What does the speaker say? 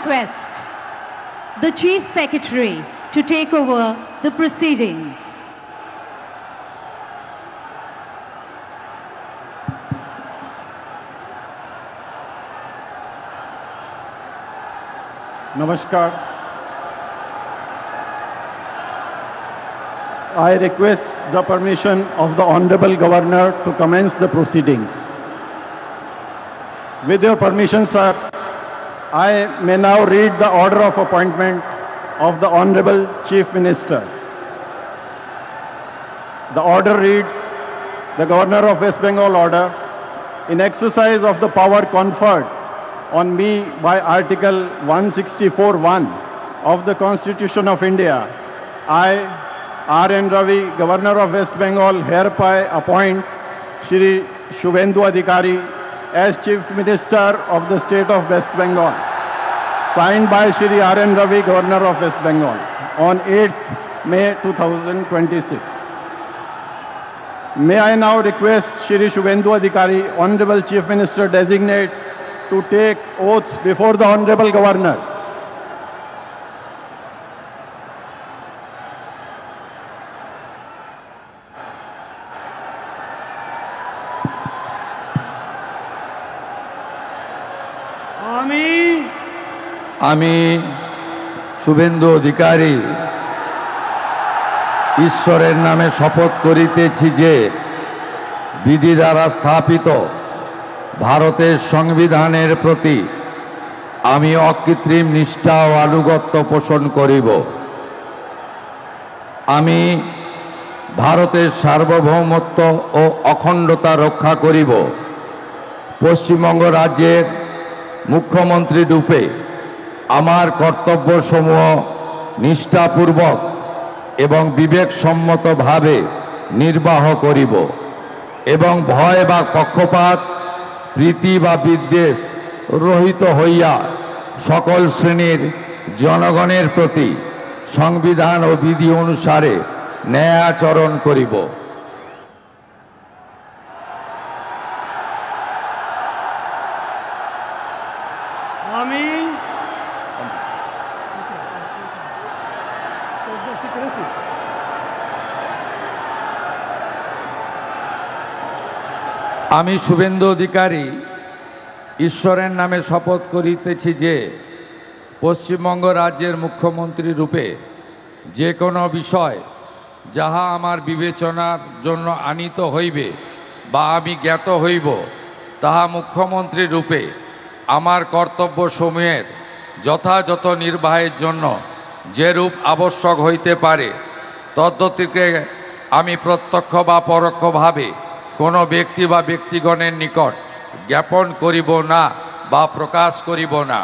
request the Chief Secretary to take over the proceedings. Namaskar. I request the permission of the Honorable Governor to commence the proceedings. With your permission, sir, I may now read the order of appointment of the Honorable Chief Minister. The order reads, the Governor of West Bengal order, in exercise of the power conferred on me by Article 164(1) of the Constitution of India, I, R.N. Ravi, Governor of West Bengal, hereby appoint Shri Shubhendu Adhikari as Chief Minister of the State of West Bengal, signed by Shri R.N. Ravi, Governor of West Bengal, on 8th May 2026. May I now request Shri Shubhendu Adhikari, Honorable Chief Minister Designate, to take oath before the Honorable Governor. আমি শুভেন্দু অধিকারী ঈশ্বরের নামে শপথ করিতেছি যে বিধি দ্বারা স্থাপিত ভারতের সংবিধানের প্রতি আমি অকৃত্রিম নিষ্ঠা ও আনুগত্য পোষণ করিব। আমি ভারতের সার্বভৌমত্ব ও অখণ্ডতা রক্ষা করিব। পশ্চিমবঙ্গ রাজ্যের মুখ্যমন্ত্রী রূপে আমার কর্তব্যসমূহ নিষ্ঠাপূর্বক এবং বিবেকসম্মতভাবে নির্বাহ করিব এবং ভয় বা পক্ষপাত, প্রীতি বা বিদ্বেষ রহিত হইয়া সকল শ্রেণীর জনগণের প্রতি সংবিধান ও বিধি অনুসারে ন্যায়াচরণ করিব। আমি শুভেন্দু অধিকারী ঈশ্বরের নামে শপথ করিতেছি যে পশ্চিমবঙ্গ রাজ্যের মুখ্যমন্ত্রী রূপে যে কোনো বিষয় যাহা আমার বিবেচনার জন্য আনীত হইবে বা আমি জ্ঞাত হইব, তাহা মুখ্যমন্ত্রী রূপে আমার কর্তব্যসমূহের যথাযথ নির্বাহের জন্য যেরূপ আবশ্যক হইতে পারে তদ্গতিকে আমি প্রত্যক্ষ বা পরোক্ষভাবে কোনো ব্যক্তি বা ব্যক্তিগণের নিকট জ্ঞাপন করিব না বা প্রকাশ করিব না।